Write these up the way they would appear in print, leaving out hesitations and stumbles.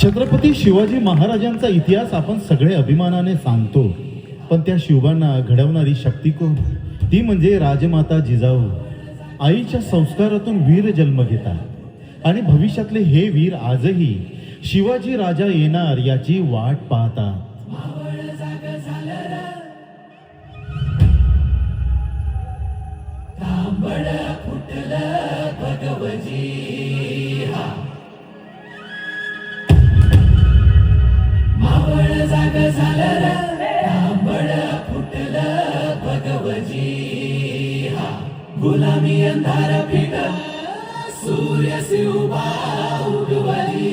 छत्रपती शिवाजी महाराजांचा इतिहास आपण सगळे अभिमानाने सांगतो, पण त्या शिवबांना घडवणारी शक्ती कोण? ती म्हणजे राजमाता जिजाऊ. आईच्या संस्कारातून वीर जन्म घेतात आणि भविष्यातले हे वीर आजही शिवाजी राजा येणार याची वाट पाहतात. गुलामी अंधार फिट सूर्य शिवबा उगवली.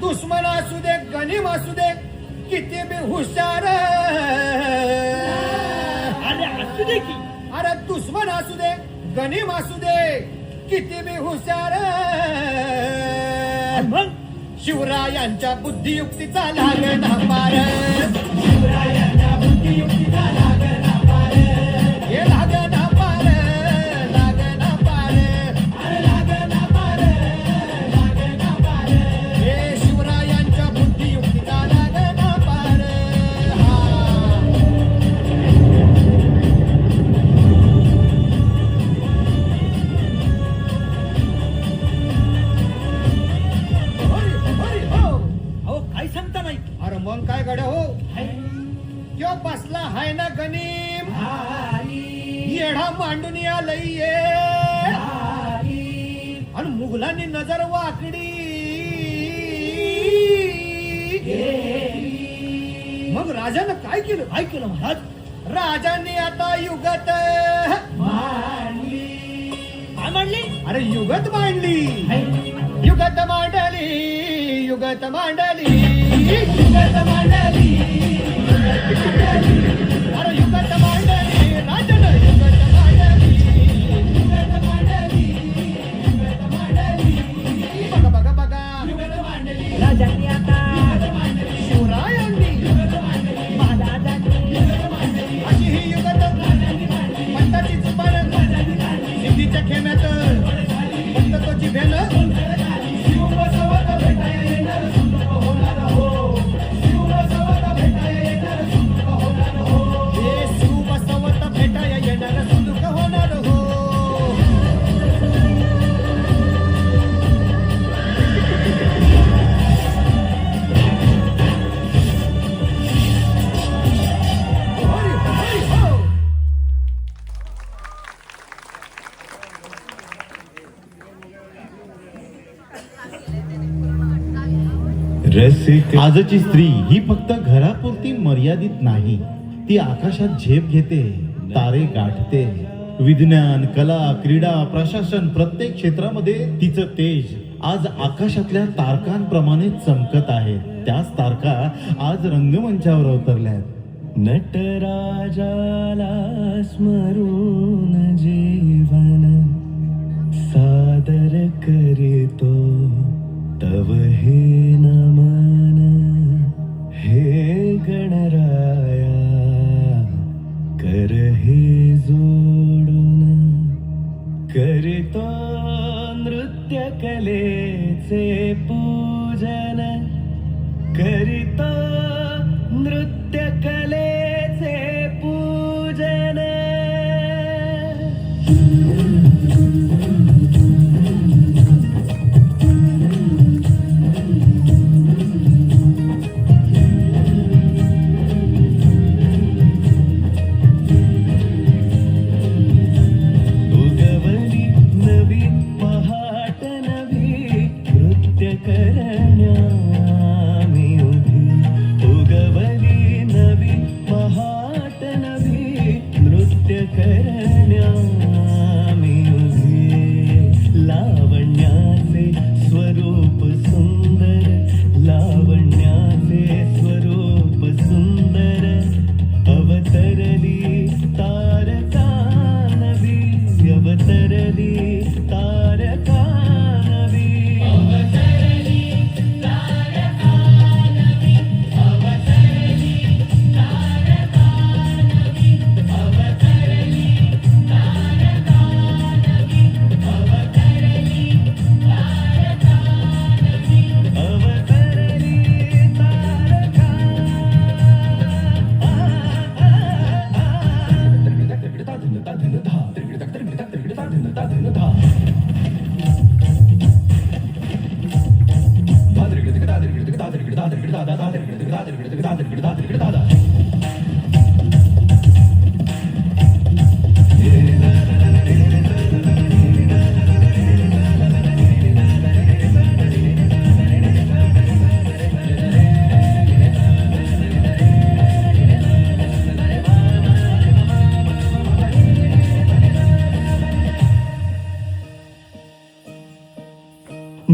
दुश्मन असू दे गनीम असू दे किती बी हुशार, अरे असू दे की, अरे दुश्मन असू दे गनीम असू दे किती बी हुशार. मग शिवरायांच्या बुद्धियुक्तीचा लागणा पार, शिवरायांच्या बुद्धियुक्तीचा लागणा पार, हे लागणा पार, लागणा पार, अरे लागणा पार, लागणा पार, हे शिवरायांच्या बुद्धियुक्तीचा लागणा पार. अहो काय सांगता नाही. अरे मग काय गड्या हो, त्यो बसला हाय ना गनीम, येढा मांडून आलंय आणि मुघलांनी नजर वाकडी. मग राजानं काय केलं? काय केलं महाराज? राजांनी आता युगत मांडली. काय मांडली? अरे युगत मांडली, युगत मांडली, युगत मांडली, युगत मांडली, अरे युगत मांडली, राजानं युगत मांडली, युगत मांडली, युगत मांडली. बघा बघा बघा, युगत मांडली राजांनी आता, शिवरायांनी युगत मांडली, महाराजांनी युगत मांडली, अशी ही युगत पंताची जुबान सिद्धीच्या खेम्यात पंततोची भेन. शिवबसवत भेटाया येणार सुंदर होणार हो, शिवबसवत भेटाया येणार सुंदर कसे आजची स्त्री ही फक्त घरापुरती मर्यादित नाही, ती आकाशात झेप घेते, तारे गाठते. विज्ञान, कला, क्रीडा, प्रशासन प्रत्येक क्षेत्रामध्ये तिचं तेज आज आकाशातल्या तारकांप्रमाणे चमकत आहे. त्याच तारका आज रंगमंचावर अवतरल्यात. नटराजाला स्मरून जीवन सादर करीतो तव हे नमन. हे गणराया कर हे जोडून करीतो नृत्य कलेचे पूजन. करीतो नृत्य कलेचे पूजन. उगवली नवी पहाट नवी नृत्य करण्या मी उभी. उगवली नवी पहाट नवी नृत्य करण्या मी उभी. लावण्याचे स्वरूप सुंदर, लावण्याचे स्वरूप सुंदर. अवतरली तारका नवी, अवतरली तारका नवी. अवतरली तारका.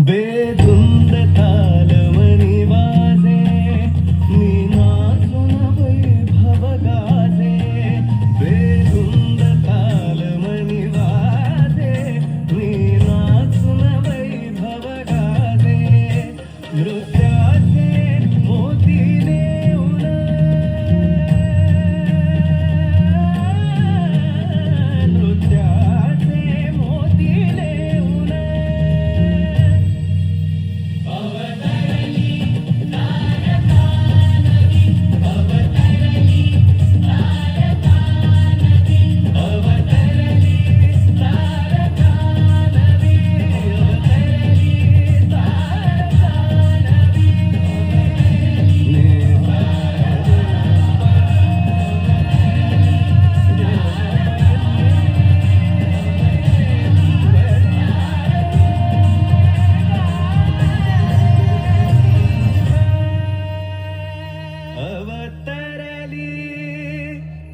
बेधुंद तालमणी वाजे, मी नाचून वैभव गाजे. बेधुंद तालमणी वाजे, मी नाचून वैभव गाजे. नृत्याचे मोती नेऊन, नृत्याचे मोती नेऊन. अवतरली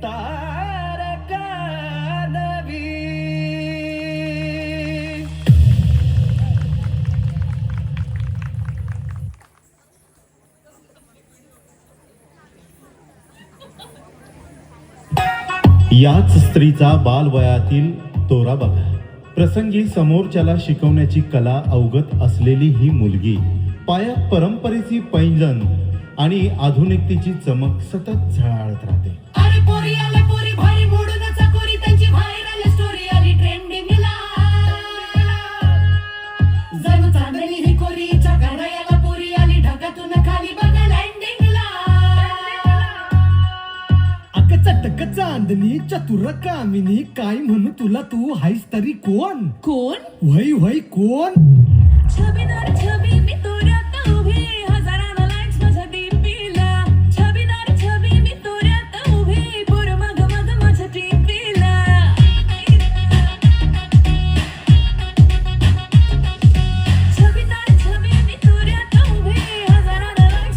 तारका नवी. याच स्त्रीचा बालवयातील तोरा बघा. प्रसंगी समोरच्याला शिकवण्याची कला अवगत असलेली ही मुलगी पायात परंपरेची पैंजण आणि आधुनिकतेची चमक सतत झळाळत राहते. अरे पोरी आले पोरी भारी मोडून चकोरी, त्यांची व्हायरल स्टोरी आली ट्रेंडिंगला. जणू चांदणी ही कोरीच्या घरायाला पोरी आली ढगातून खाली बघा लँडिंगला. अक चटक चांदणी चतुर कामिनी, काय म्हणू तुला, तू हायस तरी कोण? कोण? वय वय कोण? छबीदार छबी मी तुऱ्यात उभी, हजारांना लाईक्स माझ्या डीपीला. छबीदार छबी मी तुऱ्यात उभी, पोर मग मग माझ्या टीपीला. छबीदार छबी मी तुऱ्यात उभी, हजारांना लाईक्स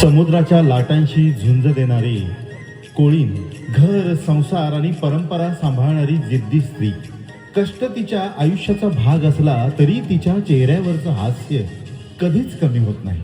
समुद्राच्या लाटांशी झुंज देणारी कोळीन, घर, संसार आणि परंपरा सांभाळणारी जिद्दी स्त्री. कष्ट तिच्या आयुष्याचा भाग असला तरी तिच्या चेहऱ्यावरचं हास्य कधीच कमी होत नाही.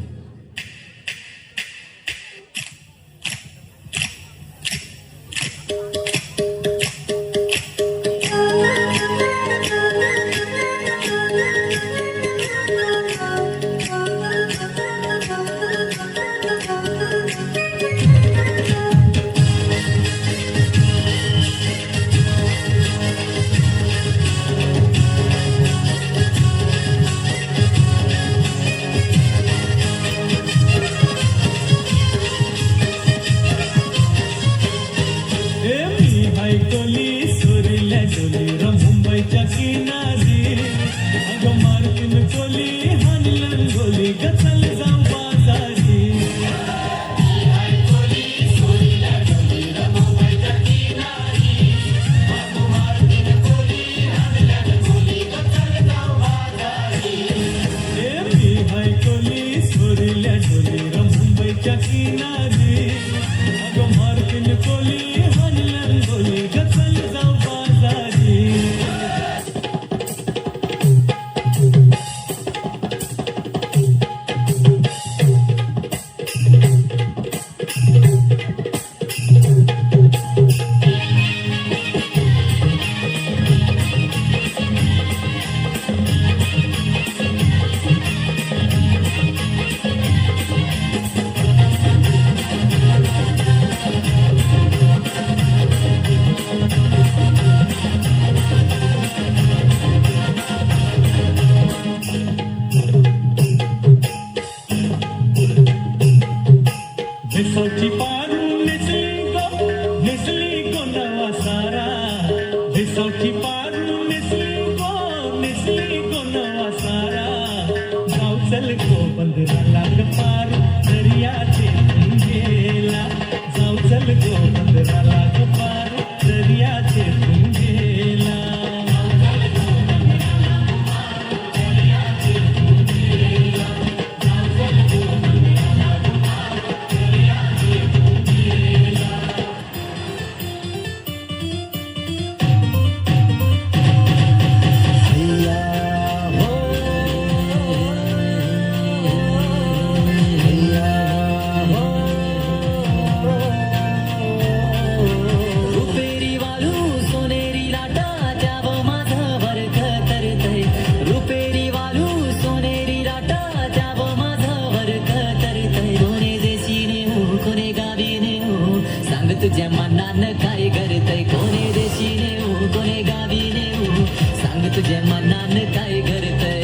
मुंबईच्या किनारी अगं मार्किन कोली हानलन गोली गचल जाऊ बाजारी. मी हाय कोली सोरील्या डोली मुंबईच्या किनारी अगं मार्किन कोली हानलन गोली गचल जाऊ बाजारी. भेसवची पारू नेसली गो नवा सारा. भेसवची पारू नेसली गो नवा सारा. जाऊ चल गो बंदराला ग पार दर्याचे गेला. जाऊ चल गो बंदराला ग पार दर्याचे गेला. तुझ्या मनानं काय करतय कोणे देशी नेऊ कोणे गावी नेऊ सांग तुझ्या मनानं काय करतय.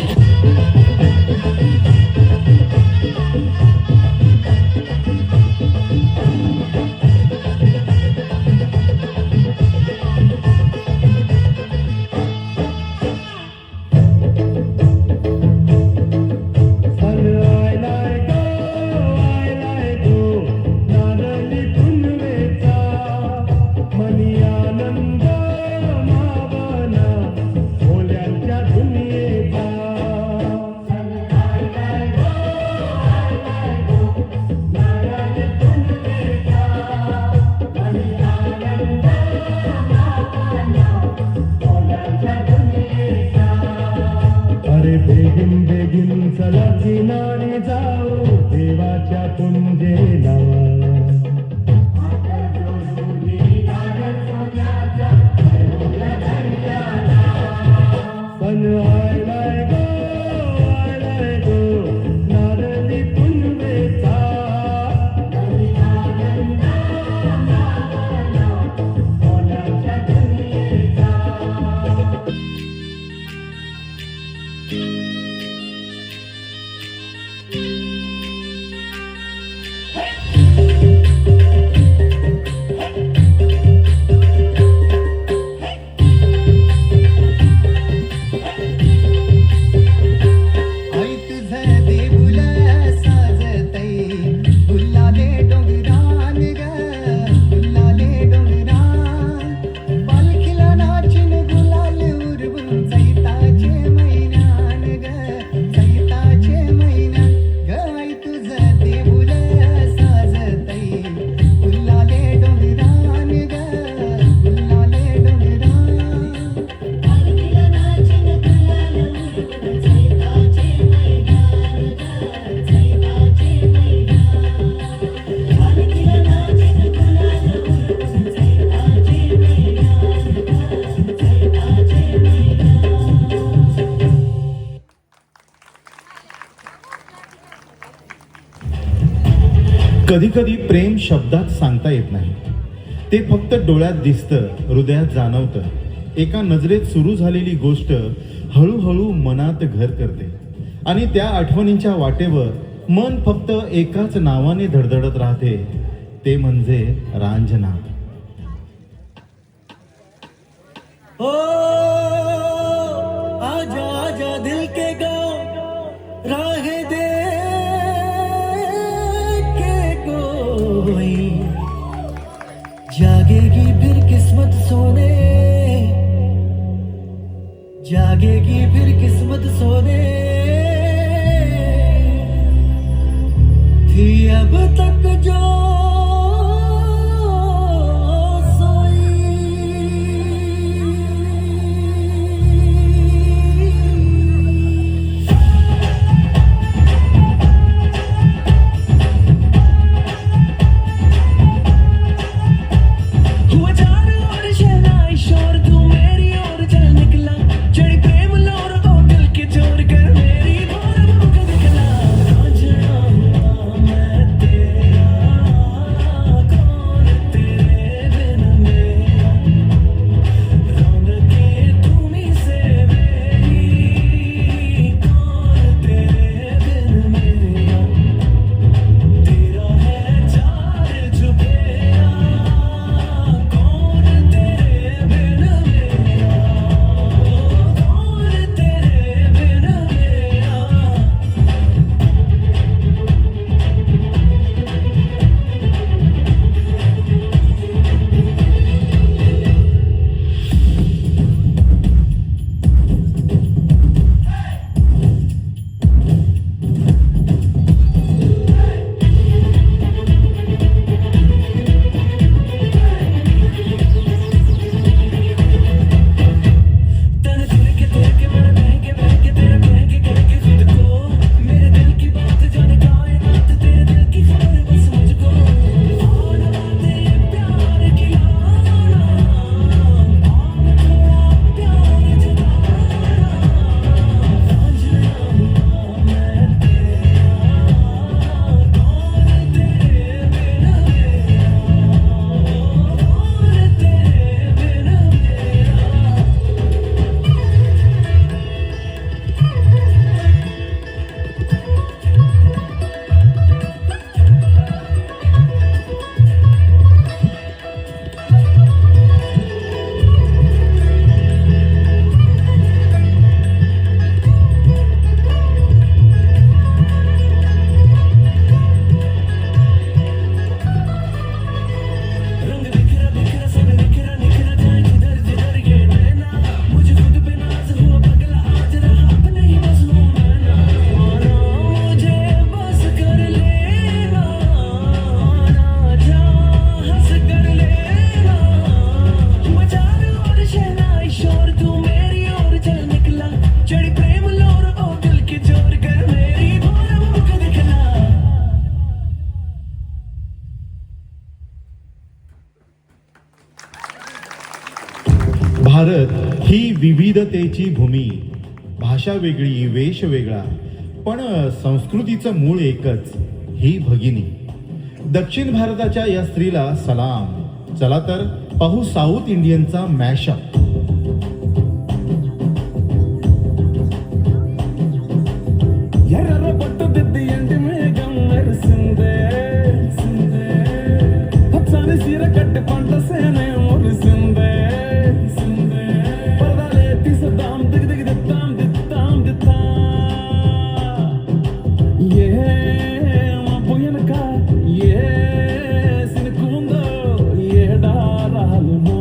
बेगीन चला किनारी जाऊ देवाच्या पुंजेला. पण आयलाय गो नारळी पुनवेचा. पालखीला नाचिन गुलाल उरवून चैताचे मैदान ग. कधी कधी प्रेम शब्दात सांगता येत नाही, ते फक्त डोळ्यात दिसतं, हृदयात जाणवतं. एका नजरेत सुरू झालेली गोष्ट हळूहळू मनात घर करते आणि त्या आठवणींच्या वाटेवर मन फक्त एकाच नावाने धडधडत राहते, ते म्हणजे रांझना. ओ आजा आजा दिल के गाँव राह दे के कोई जागेगी फिर किस्मत सोने, जागेगी फिर किस्मत सोने थी अब तक जो भारत ही विविधतेची भूमी, भाषा वेगळी, वेश वेगळा, पण संस्कृतीचं मूळ एकच, ही भगिनी. दक्षिण भारताच्या या स्त्रीला सलाम. चला तर पाहू साऊथ इंडियनचा मॅशअप. ఎర్ర పట్టు దిద్ది ఎండి మేఘం మెరిసిందే పచ్చని సీర కట్టి పంట సేనే మురిసిందే పరదాలే తీసదాం దిగి దిగి దిద్దాం దిద్దాం దిద్దా ఏ మా పోయనక ఏ సినుకుందో ఏ డారాలునో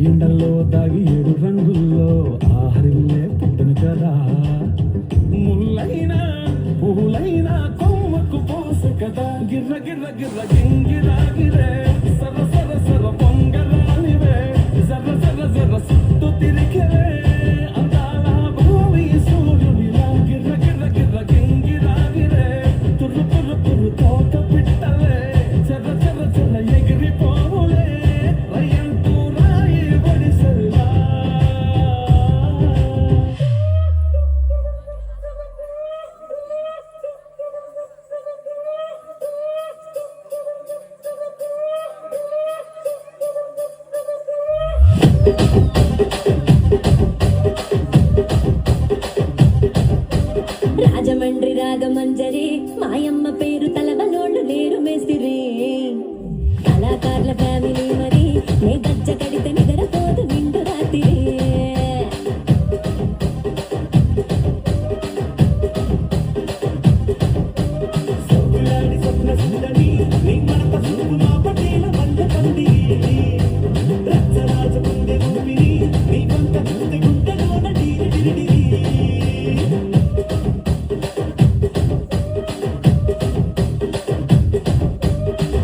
ఎండల్లో దాగి 7 రంగుల్లో ఆహరిల్లే పుట్టను కదా ముల్లైనా పూలైనా కొమ్మకు పోసు కదా గిర్ర గిర్ర గిర్ర గింగిరా గిరే సర్ర సర్ర సర్ర పొంగరానివే జర్ర జర్ర జర్ర సుత్తు తిరిగిరే అందాల భూమి సూర్యునిలా గిర్ర గిర్ర గిర్ర గింగిరా గిరే తుర్రు తుర్రు తుర్రు తోట పిట్టలే జర్ర రాజమండ్రి రాగమంజరి మాయమ్మ పేరు తలవనోళ్ళు లేరు మేస్తిరి కళాకారుల ఫ్యామిలీ మరి నే గజ్జ కడితే నిద్రపోదు నిండు రాత్రి సొగ్గులాడి స్వప్న సుందరి నీ మనప సుప్పు మా పటేల వల్ల కంది రచ్చరాజు గుండె ఊపిరి నీ వంక గుండె గుండెలోన డీరి డిరి డిరి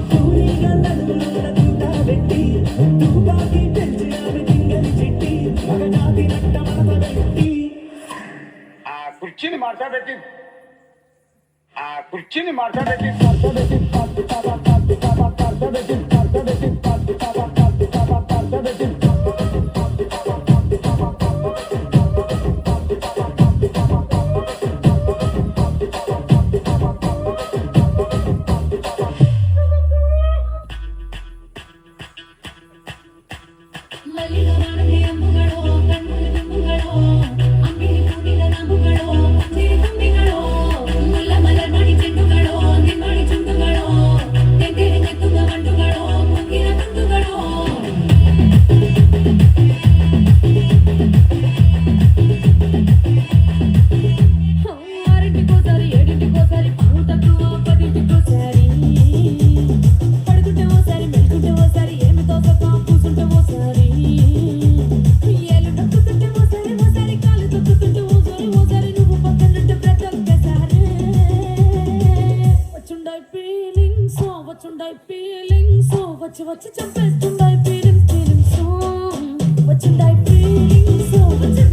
పూరిగా నడుములోన దూట పెట్టి తుపాకి పెంచి ఆమె జింగలి చిట్టి మగజాతి నట్ట మనత పెట్టి ఆ కుర్చీని మార్చబెట్టి ಮಲ್ಲಿಗ ಬಾಣದೆ ಅಂಬುಗಳು ಕಣ್ಣುಗಳ ತುಂಬುಗಳು ಅಂಬಿರಿ ಕೂಡಿದ ನಾಂಬುಗಳು ಸಿರಿ ತುಂಬಿಗಳು ಮುಲ್ಲ ಮಲರ್ ಮಾಡಿ ಚೆಂಡುಗಳು ನಿಮ್ಮಡಿ ಚುಂಡುಗಳು ತೆಂಗೆರೆ ನೆತ್ತುಗ ಗಂಡುಗಳು ಮುಗ್ಗಿನ ತುಂಡುಗಳು ఆరింటికోసారి ఏడింటికోసారి పావు తక్కువ పదింటికోసారి పడుకుంటే ఓసారి మెలుకుంటే ఓసారి ఏమి తోసక కూసుంటే ఓసారి ఏళ్ళు నొక్కుతుంటే ఓసారి ఓసారి కాలు తొక్కుతుంటే ఓసారి ఓసారి నువ్వు పక్కనుంటే ప్రతి ఒక్కసారి వచ్చుండాయి ఫీలింగ్స్ వచ్చి వచ్చి చంపేస్తుండాయి ఫీలింగ్స్ వచ్చుండాయి ఫీలింగ్స్ వచ్చి